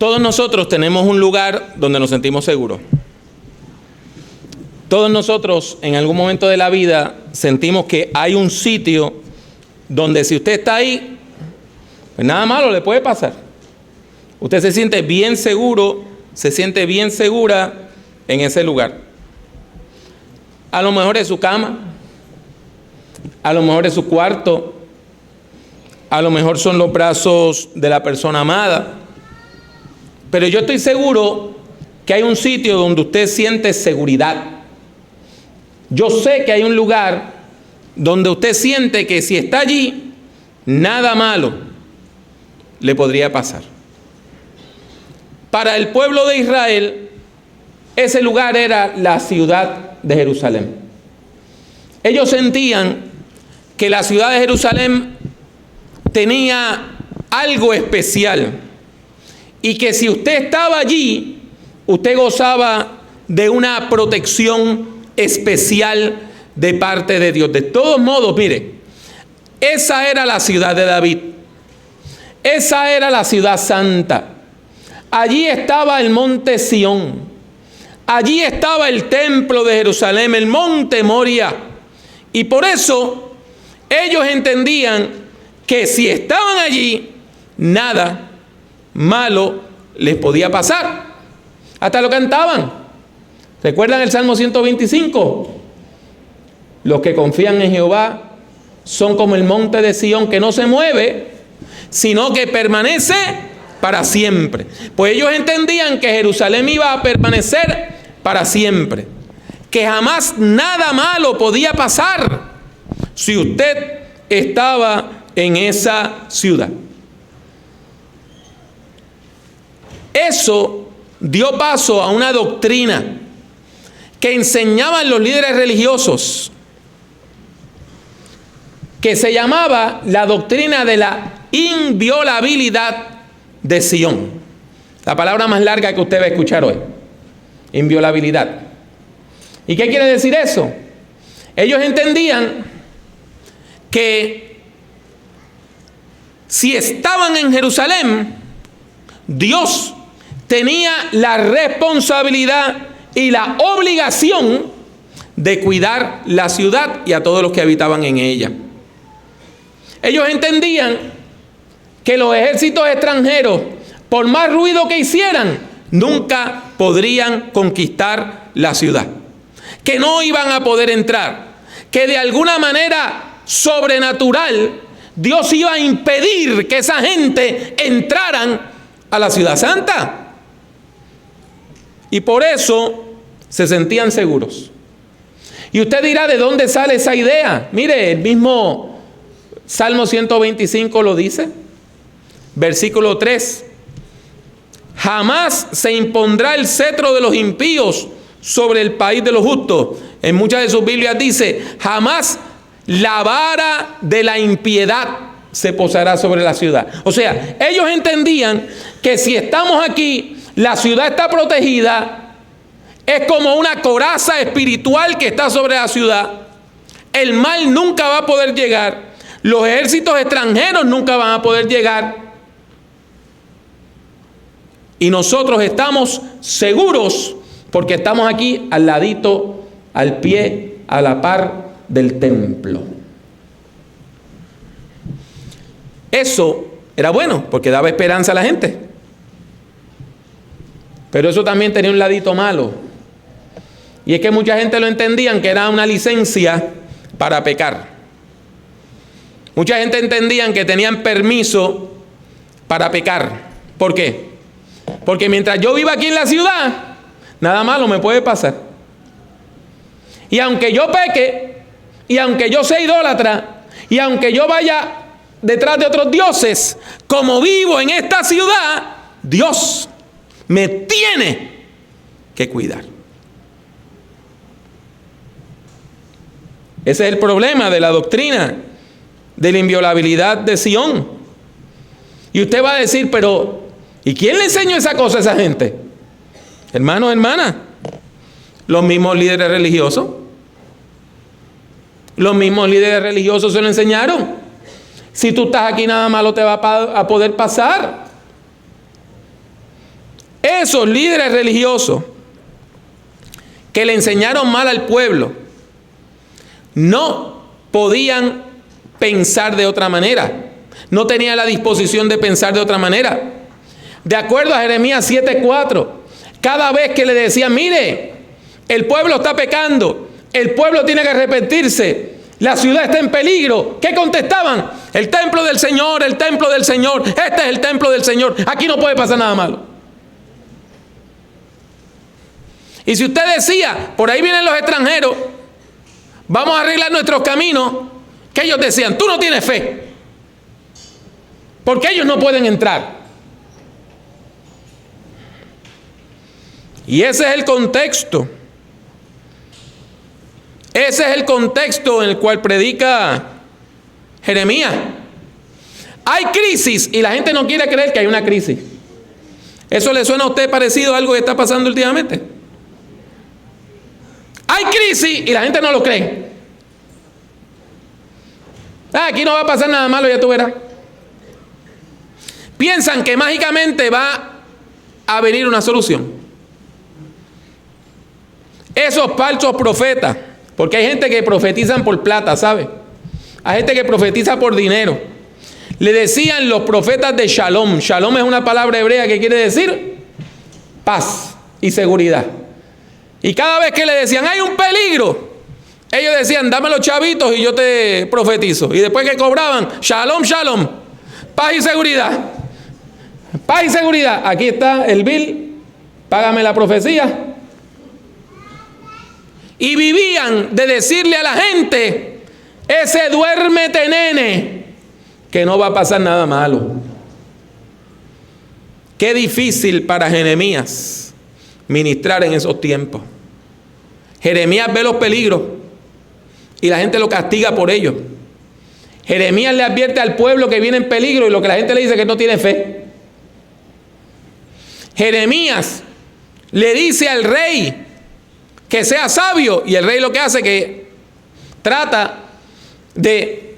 Todos nosotros tenemos un lugar donde nos sentimos seguros. Todos nosotros en algún momento de la vida sentimos que hay un sitio donde si usted está ahí, pues nada malo le puede pasar. Usted se siente bien seguro, se siente bien segura en ese lugar. A lo mejor es su cama, a lo mejor es su cuarto, a lo mejor son los brazos de la persona amada. Pero yo estoy seguro que hay un sitio donde usted siente seguridad. Yo sé que hay un lugar donde usted siente que si está allí, nada malo le podría pasar. Para el pueblo de Israel, ese lugar era la ciudad de Jerusalén. Ellos sentían que la ciudad de Jerusalén tenía algo especial y que si usted estaba allí, usted gozaba de una protección especial de parte de Dios. De todos modos, mire, esa era la ciudad de David. Esa era la ciudad santa. Allí estaba el monte Sión. Allí estaba el templo de Jerusalén, el monte Moria. Y por eso ellos entendían que si estaban allí, nada malo les podía pasar. Hasta lo cantaban. ¿Recuerdan el Salmo 125? Los que confían en Jehová son como el monte de Sión que no se mueve, sino que permanece para siempre. Pues ellos entendían que Jerusalén iba a permanecer para siempre, que jamás nada malo podía pasar si usted estaba en esa ciudad. Eso dio paso a una doctrina que enseñaban los líderes religiosos, que se llamaba la doctrina de la inviolabilidad de Sión. La palabra más larga que usted va a escuchar hoy. Inviolabilidad. ¿Y qué quiere decir eso? Ellos entendían que si estaban en Jerusalén, Dios tenía la responsabilidad y la obligación de cuidar la ciudad y a todos los que habitaban en ella. Ellos entendían que los ejércitos extranjeros, por más ruido que hicieran, nunca podrían conquistar la ciudad, que no iban a poder entrar, que de alguna manera sobrenatural Dios iba a impedir que esa gente entraran a la ciudad santa. Y por eso se sentían seguros. Y usted dirá, ¿de dónde sale esa idea? Mire, el mismo Salmo 125 lo dice. Versículo 3. Jamás se impondrá el cetro de los impíos sobre el país de los justos. En muchas de sus Biblias dice, jamás la vara de la impiedad se posará sobre la ciudad. O sea, ellos entendían que si estamos aquí, la ciudad está protegida, es como una coraza espiritual que está sobre la ciudad. El mal nunca va a poder llegar. Los ejércitos extranjeros nunca van a poder llegar. Y nosotros estamos seguros porque estamos aquí al ladito, al pie, a la par del templo. Eso era bueno porque daba esperanza a la gente. Pero eso también tenía un ladito malo. Y es que mucha gente lo entendían que era una licencia para pecar. Mucha gente entendían que tenían permiso para pecar. ¿Por qué? Porque mientras yo viva aquí en la ciudad, nada malo me puede pasar. Y aunque yo peque, y aunque yo sea idólatra, y aunque yo vaya detrás de otros dioses, como vivo en esta ciudad, Dios me tiene que cuidar. Ese es el problema de la doctrina de la inviolabilidad de Sión. Y usted va a decir, pero ¿y quién le enseñó esa cosa a esa gente? Hermanos, hermanas, los mismos líderes religiosos. Los mismos líderes religiosos se lo enseñaron. Si tú estás aquí, nada malo te va a poder pasar. Esos líderes religiosos que le enseñaron mal al pueblo no podían pensar de otra manera. No tenían la disposición de pensar de otra manera. De acuerdo a Jeremías 7:4, cada vez que le decían, mire, el pueblo está pecando, el pueblo tiene que arrepentirse, la ciudad está en peligro, ¿qué contestaban? El templo del Señor, el templo del Señor, este es el templo del Señor, aquí no puede pasar nada malo. Y si usted decía, por ahí vienen los extranjeros, vamos a arreglar nuestros caminos, ¿qué ellos decían? Tú no tienes fe, porque ellos no pueden entrar. Y ese es el contexto. Ese es el contexto en el cual predica Jeremías. Hay crisis y la gente no quiere creer que hay una crisis. ¿Eso le suena a usted parecido a algo que está pasando últimamente? Hay crisis y la gente no lo cree. Aquí no va a pasar nada malo, ya tú verás. Piensan que mágicamente va a venir una solución. Esos falsos profetas, porque hay gente que profetizan por plata, ¿sabe? Hay gente que profetiza por dinero. Le decían los profetas de Shalom. Shalom es una palabra hebrea que quiere decir paz y seguridad. Y cada vez que le decían, hay un peligro, ellos decían, dame los chavitos y yo te profetizo. Y después que cobraban, Shalom, Shalom, paz y seguridad. Paz y seguridad. Aquí está el bill, págame la profecía. Y vivían de decirle a la gente, ese duérmete nene, que no va a pasar nada malo. Qué difícil para Jeremías ministrar en esos tiempos. Jeremías ve los peligros y la gente lo castiga por ello. Jeremías le advierte al pueblo que viene en peligro y lo que la gente le dice es que no tiene fe. Jeremías le dice al rey que sea sabio, y el rey lo que hace es que trata de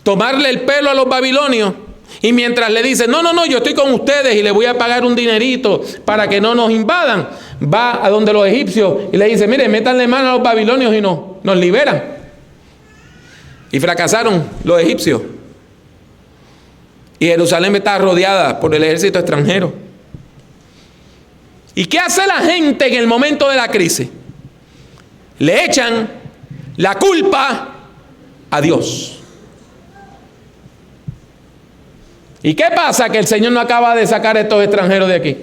tomarle el pelo a los babilonios, y mientras le dice, no, yo estoy con ustedes y le voy a pagar un dinerito para que no nos invadan, va a donde los egipcios y le dice, mire, métanle mano a los babilonios y nos liberan. Y fracasaron los egipcios. Y Jerusalén está rodeada por el ejército extranjero. ¿Y qué hace la gente en el momento de la crisis? Le echan la culpa a Dios. ¿Y qué pasa? Que el Señor no acaba de sacar a estos extranjeros de aquí.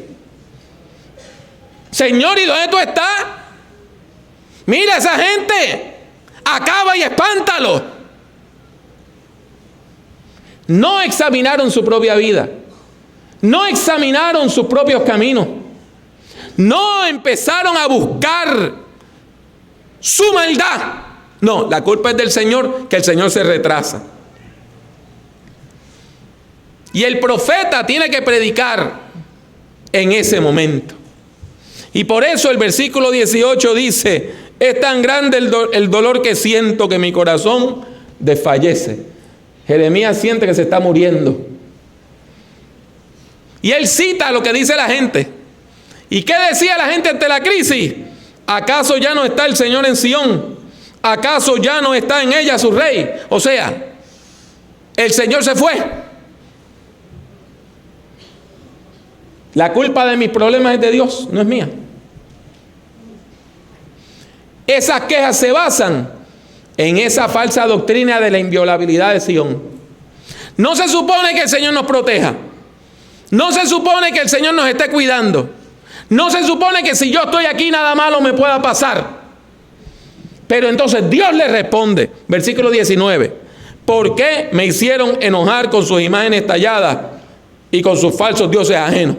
Señor, ¿y dónde tú estás? Mira esa gente, acaba y espántalo. No examinaron su propia vida, no examinaron sus propios caminos, no empezaron a buscar su maldad. No, la culpa es del Señor, que el Señor se retrasa. Y el profeta tiene que predicar en ese momento. Y por eso el versículo 18 dice, es tan grande el dolor que siento que mi corazón desfallece. Jeremías siente que se está muriendo. Y él cita lo que dice la gente. ¿Y qué decía la gente ante la crisis? ¿Acaso ya no está el Señor en Sión? ¿Acaso ya no está en ella su rey? O sea, el Señor se fue. La culpa de mis problemas es de Dios, no es mía. Esas quejas se basan en esa falsa doctrina de la inviolabilidad de Sión. No se supone que el Señor nos proteja. No se supone que el Señor nos esté cuidando. No se supone que si yo estoy aquí nada malo me pueda pasar. Pero entonces Dios le responde, versículo 19, ¿por qué me hicieron enojar con sus imágenes talladas y con sus falsos dioses ajenos?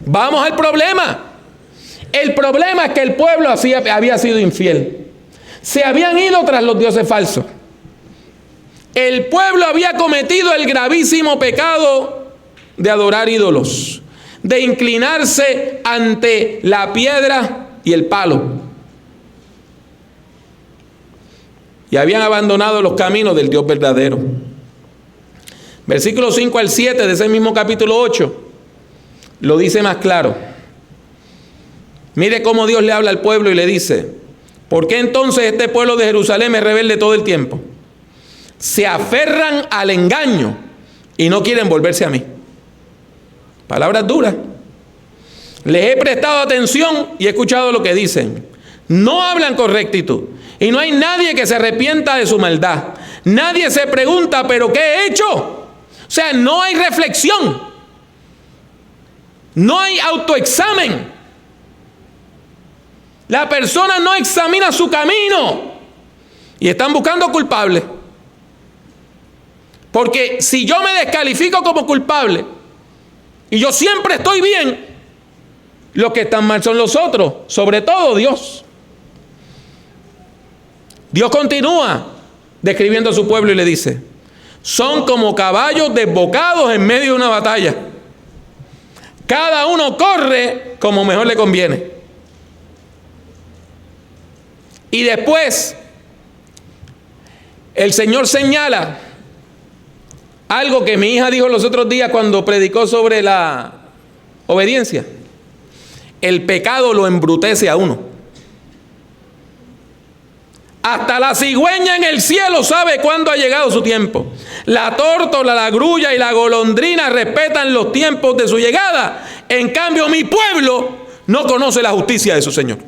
Vamos al problema. El problema es que el pueblo había sido infiel. Se habían ido tras los dioses falsos. El pueblo había cometido el gravísimo pecado de adorar ídolos, de inclinarse ante la piedra y el palo. Y habían abandonado los caminos del Dios verdadero. Versículos 5 al 7 de ese mismo capítulo 8. lo dice más claro. Mire cómo Dios le habla al pueblo y le dice: ¿por qué entonces este pueblo de Jerusalén es rebelde todo el tiempo? Se aferran al engaño y no quieren volverse a mí. Palabras duras. Les he prestado atención y he escuchado lo que dicen. No hablan con rectitud. Y no hay nadie que se arrepienta de su maldad. Nadie se pregunta, ¿pero qué he hecho? O sea, no hay reflexión. No hay autoexamen. La persona no examina su camino. Y están buscando culpables. Porque si yo me descalifico como culpable y yo siempre estoy bien, los que están mal son los otros, sobre todo Dios. Dios continúa describiendo a su pueblo y le dice: son como caballos desbocados en medio de una batalla. Cada uno corre como mejor le conviene. Y después el Señor señala algo que mi hija dijo los otros días cuando predicó sobre la obediencia. El pecado lo embrutece a uno. Hasta la cigüeña en el cielo sabe cuándo ha llegado su tiempo. La tórtola, la grulla y la golondrina respetan los tiempos de su llegada. En cambio, mi pueblo no conoce la justicia de su Señor.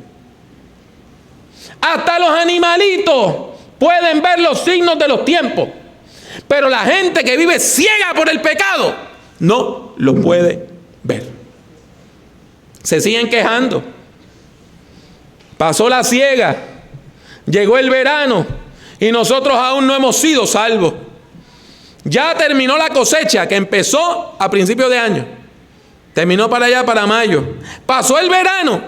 Hasta los animalitos pueden ver los signos de los tiempos. Pero la gente que vive ciega por el pecado no lo puede ver. Se siguen quejando. Pasó la siega, llegó el verano y nosotros aún no hemos sido salvos. Ya terminó la cosecha que empezó a principios de año. Terminó para allá, para mayo. Pasó el verano.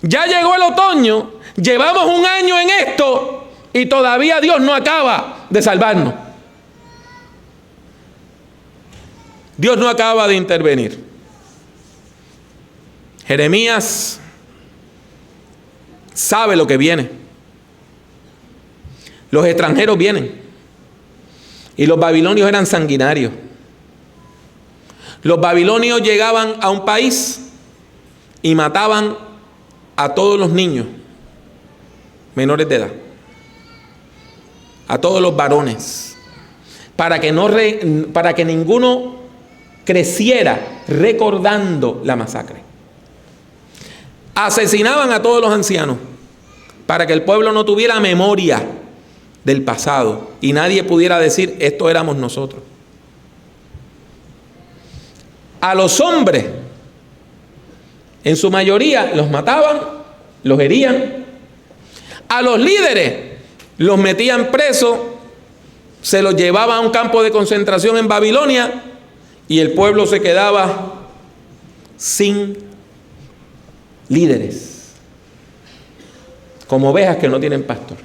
Ya llegó el otoño. Llevamos un año en esto y todavía Dios no acaba de salvarnos. Dios no acaba de intervenir. Jeremías sabe lo que viene. Los extranjeros vienen. Y los babilonios eran sanguinarios. Los babilonios llegaban a un país y mataban a todos los niños menores de edad, a todos los varones, para que ninguno creciera recordando la masacre. Asesinaban a todos los ancianos para que el pueblo no tuviera memoria del pasado y nadie pudiera decir: esto éramos nosotros. A los hombres, en su mayoría, los mataban, los herían. A los líderes los metían presos, se los llevaban a un campo de concentración en Babilonia y el pueblo se quedaba sin líderes, como ovejas que no tienen pastor.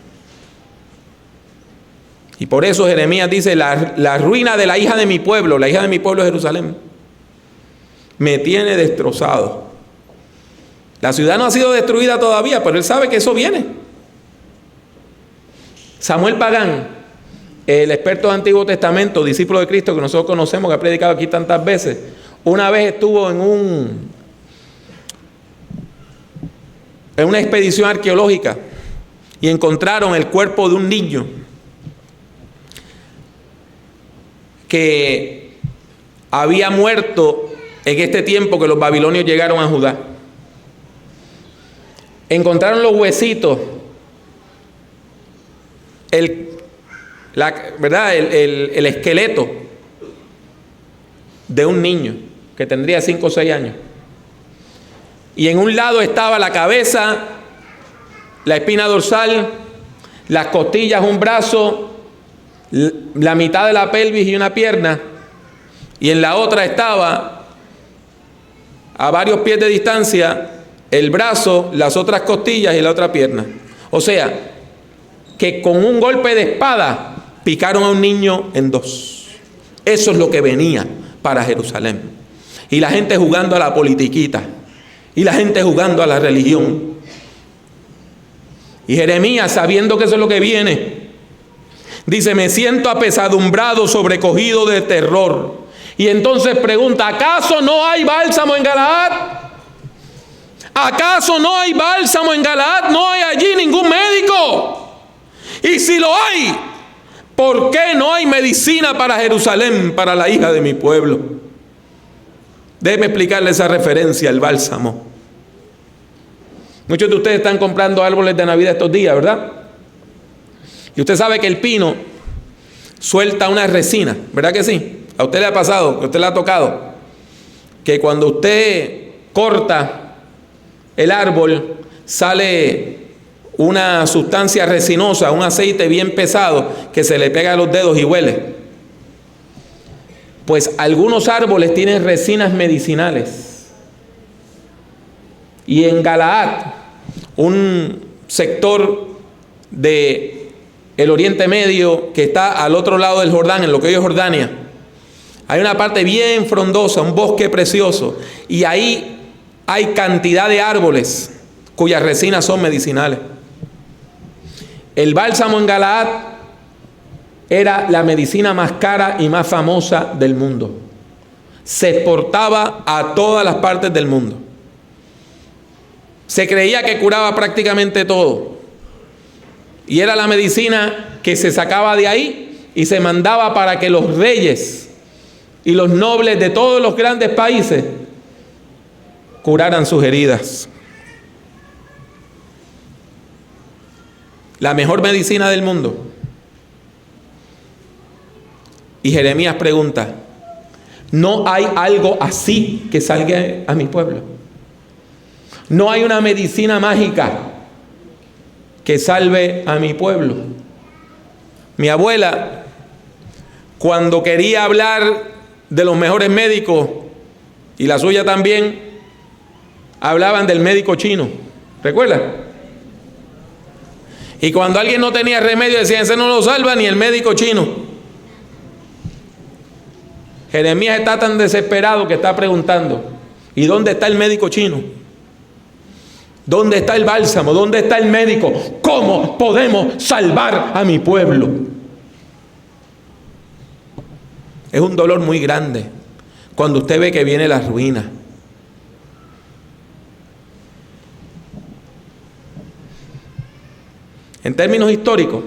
Y por eso Jeremías dice: la ruina de la hija de mi pueblo, la hija de mi pueblo Jerusalén, me tiene destrozado. La ciudad no ha sido destruida todavía, pero él sabe que eso viene. Samuel Pagán, el experto del Antiguo Testamento, discípulo de Cristo que nosotros conocemos, que ha predicado aquí tantas veces, una vez estuvo en una expedición arqueológica y encontraron el cuerpo de un niño que había muerto en este tiempo que los babilonios llegaron a Judá. Encontraron los huesitos, el esqueleto de un niño que tendría 5 o 6 años. Y en un lado estaba la cabeza, la espina dorsal, las costillas, un brazo, la mitad de la pelvis y una pierna. Y en la otra estaba, a varios pies de distancia, el brazo, las otras costillas y la otra pierna. O sea, que con un golpe de espada picaron a un niño en 2. Eso es lo que venía para Jerusalén. Y la gente jugando a la politiquita. Y la gente jugando a la religión. Y Jeremías, sabiendo que eso es lo que viene, dice: me siento apesadumbrado, sobrecogido de terror. Y entonces pregunta, ¿acaso no hay bálsamo en Galaad? ¿Acaso no hay bálsamo en Galaad? No hay allí ningún médico. Y si lo hay, ¿por qué no hay medicina para Jerusalén, para la hija de mi pueblo? Déjeme explicarle esa referencia al bálsamo. Muchos de ustedes están comprando árboles de Navidad estos días, ¿verdad? Y usted sabe que el pino suelta una resina, ¿verdad que sí? A usted le ha pasado, que usted le ha tocado, que cuando usted corta el árbol sale una sustancia resinosa, un aceite bien pesado que se le pega a los dedos y huele. Pues algunos árboles tienen resinas medicinales. Y en Galaad, un sector de el Oriente Medio que está al otro lado del Jordán, en lo que hoy es Jordania, hay una parte bien frondosa, un bosque precioso, y ahí hay cantidad de árboles cuyas resinas son medicinales. El bálsamo en Galaad era la medicina más cara y más famosa del mundo. Se exportaba a todas las partes del mundo. Se creía que curaba prácticamente todo. Y era la medicina que se sacaba de ahí y se mandaba para que los reyes y los nobles de todos los grandes países curaran sus heridas. La mejor medicina del mundo. Y Jeremías pregunta, ¿no hay algo así que salga a mi pueblo? ¿No hay una medicina mágica que salve a mi pueblo? Mi abuela, cuando quería hablar de los mejores médicos, y la suya también, hablaban del médico chino. ¿Recuerda? Y cuando alguien no tenía remedio, decían, ese no lo salva ni el médico chino. Jeremías está tan desesperado que está preguntando, ¿y dónde está el médico chino? ¿Dónde está el bálsamo? ¿Dónde está el médico? ¿Cómo podemos salvar a mi pueblo? Es un dolor muy grande cuando usted ve que viene la ruina. En términos históricos,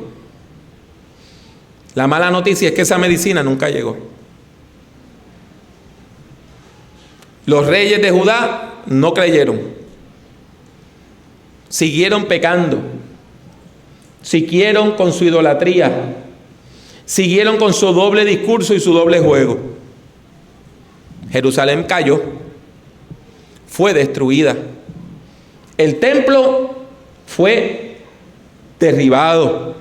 la mala noticia es que esa medicina nunca llegó. Los reyes de Judá no creyeron. Siguieron pecando. Siguieron con su idolatría. Siguieron con su doble discurso y su doble juego. Jerusalén cayó. Fue destruida. El templo fue derribado.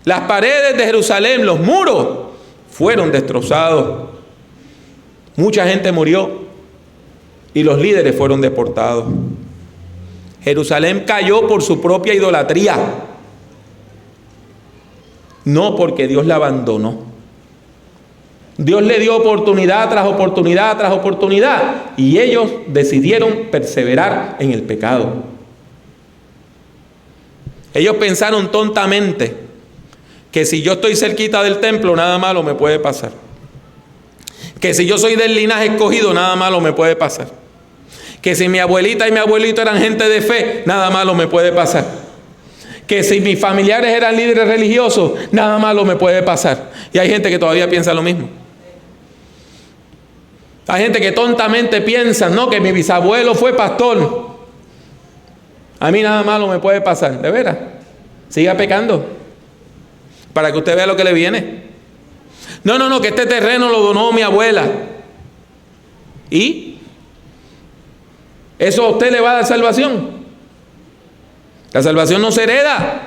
Las paredes de Jerusalén, los muros, fueron destrozados. Mucha gente murió. Y los líderes fueron deportados. Jerusalén cayó por su propia idolatría. No porque Dios la abandonó. Dios le dio oportunidad tras oportunidad tras oportunidad. Y ellos decidieron perseverar en el pecado. Ellos pensaron tontamente que si yo estoy cerquita del templo, nada malo me puede pasar. Que si yo soy del linaje escogido, nada malo me puede pasar. Que si mi abuelita y mi abuelito eran gente de fe, nada malo me puede pasar. Que si mis familiares eran líderes religiosos, nada malo me puede pasar. Y hay gente que todavía piensa lo mismo. Hay gente que tontamente piensa, no, que mi bisabuelo fue pastor. A mí nada malo me puede pasar. ¿De veras? Siga pecando. Para que usted vea lo que le viene. No, que este terreno lo donó mi abuela. ¿Y? ¿Eso a usted le va a dar salvación? La salvación no se hereda.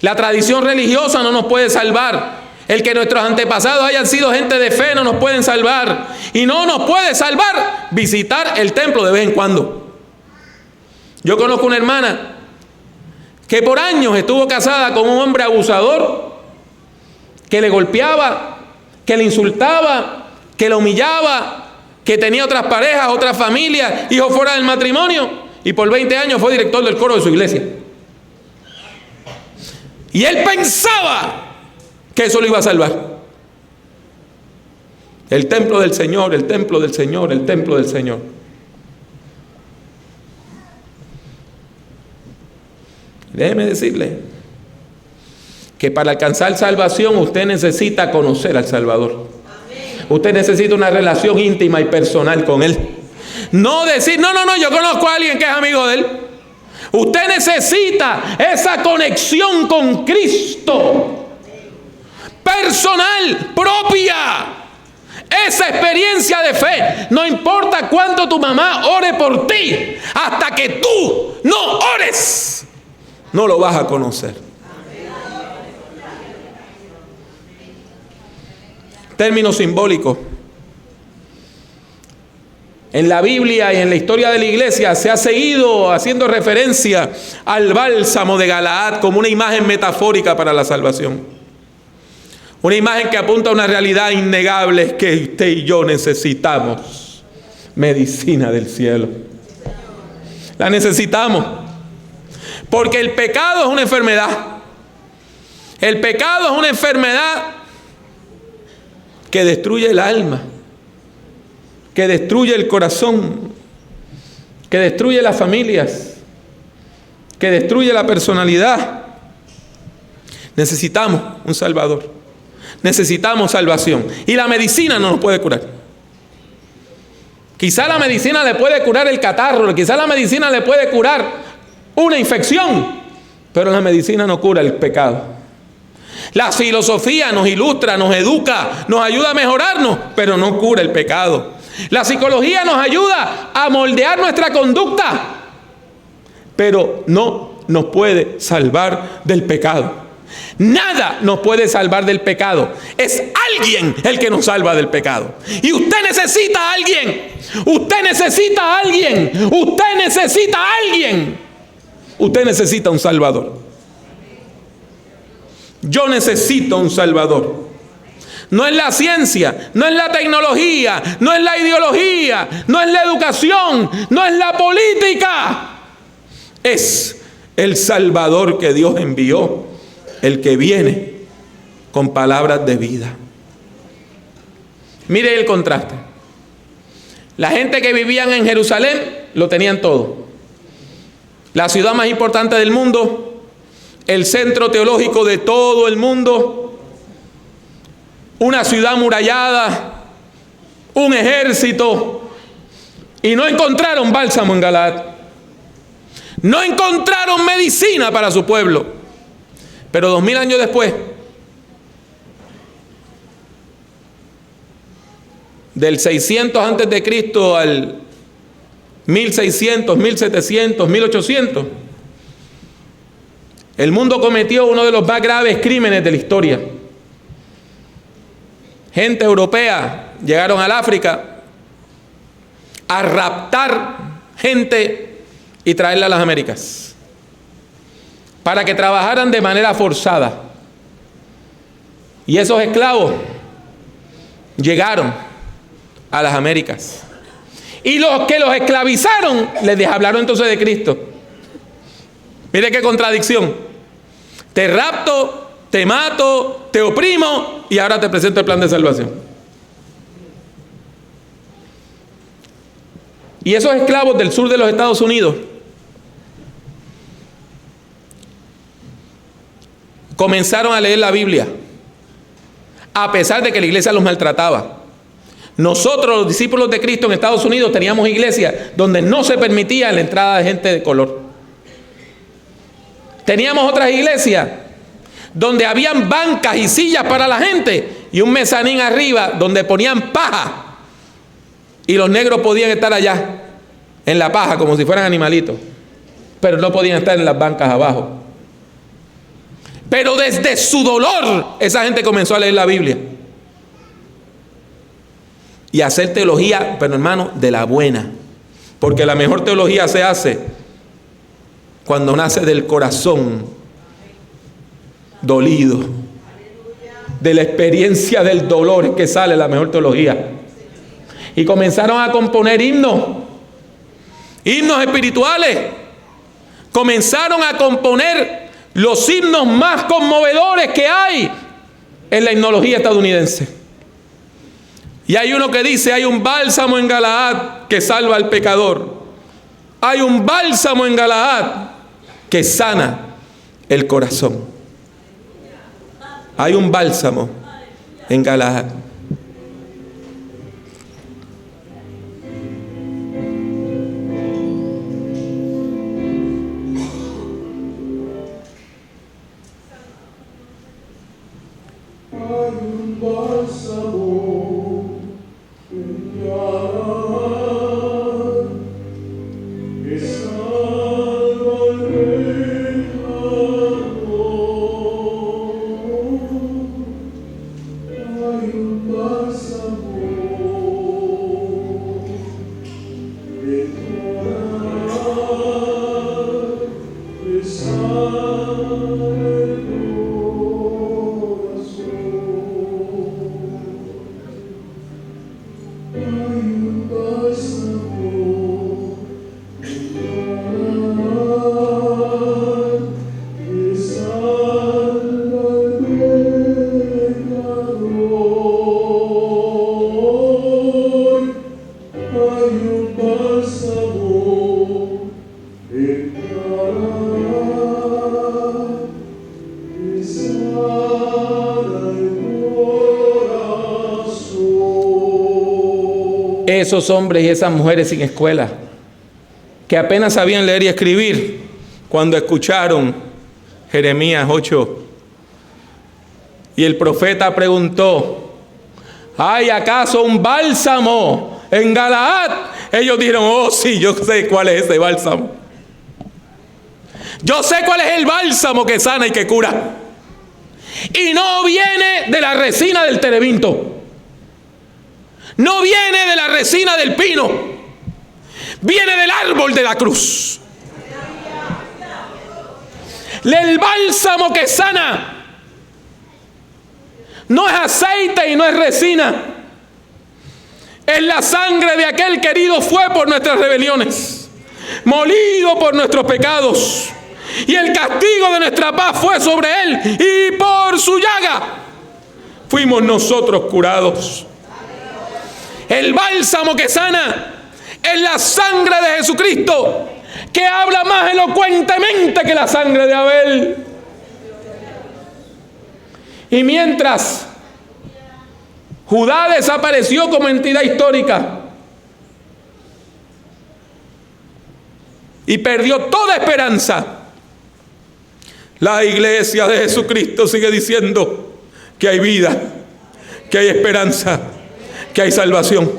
La tradición religiosa no nos puede salvar. El que nuestros antepasados hayan sido gente de fe no nos pueden salvar. Y no nos puede salvar visitar el templo de vez en cuando. Yo conozco una hermana que por años estuvo casada con un hombre abusador, que le golpeaba, que le insultaba, que le humillaba, que tenía otras parejas, otras familias, hijos fuera del matrimonio, y por 20 años fue director del coro de su iglesia. Y él pensaba que eso lo iba a salvar. El templo del Señor, el templo del Señor, el templo del Señor. Déjeme decirle que para alcanzar salvación usted necesita conocer al Salvador. Usted necesita una relación íntima y personal con Él. No decir, no, yo conozco a alguien que es amigo de Él. Usted necesita esa conexión con Cristo. Personal, propia. Esa experiencia de fe. No importa cuánto tu mamá ore por ti, hasta que tú no ores, no lo vas a conocer. Término simbólico. En la Biblia y en la historia de la iglesia se ha seguido haciendo referencia al bálsamo de Galaad como una imagen metafórica para la salvación. Una imagen que apunta a una realidad innegable, que usted y yo necesitamos medicina del cielo. La necesitamos. Porque el pecado es una enfermedad. El pecado es una enfermedad que destruye el alma, que destruye el corazón, que destruye las familias, que destruye la personalidad. Necesitamos un Salvador. Necesitamos salvación. Y la medicina no nos puede curar. Quizá la medicina le puede curar el catarro, quizá la medicina le puede curar una infección, pero la medicina no cura el pecado. La filosofía nos ilustra, nos educa, nos ayuda a mejorarnos, pero no cura el pecado. La psicología nos ayuda a moldear nuestra conducta, pero no nos puede salvar del pecado. Nada nos puede salvar del pecado. Es alguien el que nos salva del pecado. Y usted necesita a alguien. Usted necesita a alguien. Usted necesita a alguien. Usted necesita un Salvador. Yo necesito un Salvador. No es la ciencia, no es la tecnología, no es la ideología, no es la educación, no es la política. Es el Salvador que Dios envió, el que viene con palabras de vida. Mire el contraste. La gente que vivían en Jerusalén lo tenían todo. La ciudad más importante del mundo, el centro teológico de todo el mundo, una ciudad amurallada, un ejército, y no encontraron bálsamo en Galaad. No encontraron medicina para su pueblo. Pero 2000 años después, del 600 antes de Cristo al 1600, 1700, 1800, el mundo cometió uno de los más graves crímenes de la historia. Gente europea llegaron al África a raptar gente y traerla a las Américas para que trabajaran de manera forzada. Y esos esclavos llegaron a las Américas. Y los que los esclavizaron les hablaron entonces de Cristo. Mire qué contradicción. Te rapto, te mato, te oprimo y ahora te presento el plan de salvación. Y esos esclavos del sur de los Estados Unidos comenzaron a leer la Biblia, a pesar de que la iglesia los maltrataba. Nosotros, los discípulos de Cristo en Estados Unidos, teníamos iglesias donde no se permitía la entrada de gente de color. Teníamos otras iglesias donde habían bancas y sillas para la gente y un mezanín arriba donde ponían paja y los negros podían estar allá en la paja como si fueran animalitos, pero no podían estar en las bancas abajo. Pero desde su dolor esa gente comenzó a leer la Biblia y a hacer teología, pero hermano, de la buena, porque la mejor teología se hace cuando nace del corazón dolido, de la experiencia del dolor es que sale la mejor teología. Y comenzaron a componer himnos espirituales, comenzaron a componer los himnos más conmovedores que hay en la himnología estadounidense. Y hay uno que dice, hay un bálsamo en Galaad que salva al pecador. Hay un bálsamo en Galaad que sana el corazón. Hay un bálsamo en Galaad. Esos hombres y esas mujeres sin escuela, que apenas sabían leer y escribir, cuando escucharon Jeremías 8, y el profeta preguntó, ¿hay acaso un bálsamo en Galaad? Ellos dijeron, oh sí, yo sé cuál es ese bálsamo. Yo sé cuál es el bálsamo que sana y que cura. Y no viene de la resina del terebinto. No viene de la resina del pino. Viene del árbol de la cruz. El bálsamo que sana no es aceite y no es resina. Es la sangre de aquel que herido fue por nuestras rebeliones, molido por nuestros pecados, y el castigo de nuestra paz fue sobre él, y por su llaga fuimos nosotros curados. El bálsamo que sana es la sangre de Jesucristo, que habla más elocuentemente que la sangre de Abel. Y mientras Judá desapareció como entidad histórica y perdió toda esperanza, la iglesia de Jesucristo sigue diciendo que hay vida, que hay esperanza, que hay salvación.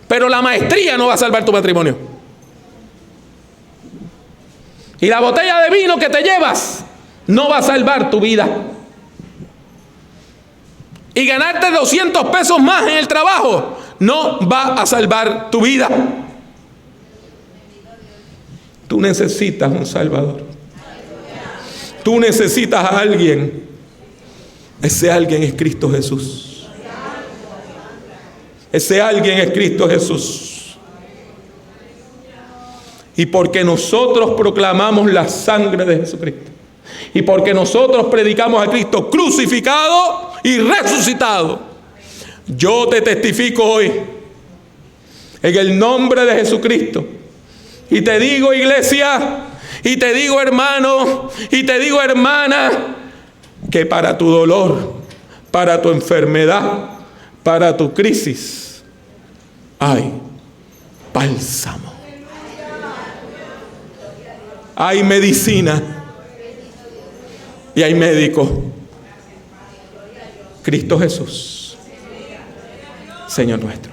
Pero la maestría no va a salvar tu matrimonio. Y la botella de vino que te llevas no va a salvar tu vida. Y ganarte 200 pesos más en el trabajo no va a salvar tu vida. Tú necesitas un Salvador. Tú necesitas a alguien. Ese alguien es Cristo Jesús. Ese alguien es Cristo Jesús. Y porque nosotros proclamamos la sangre de Jesucristo, y porque nosotros predicamos a Cristo crucificado y resucitado, yo te testifico hoy en el nombre de Jesucristo, y te digo, iglesia, y te digo, hermano, y te digo, hermana, que para tu dolor, para tu enfermedad, para tu crisis, hay bálsamo, hay medicina y hay médico. Cristo Jesús, Señor nuestro.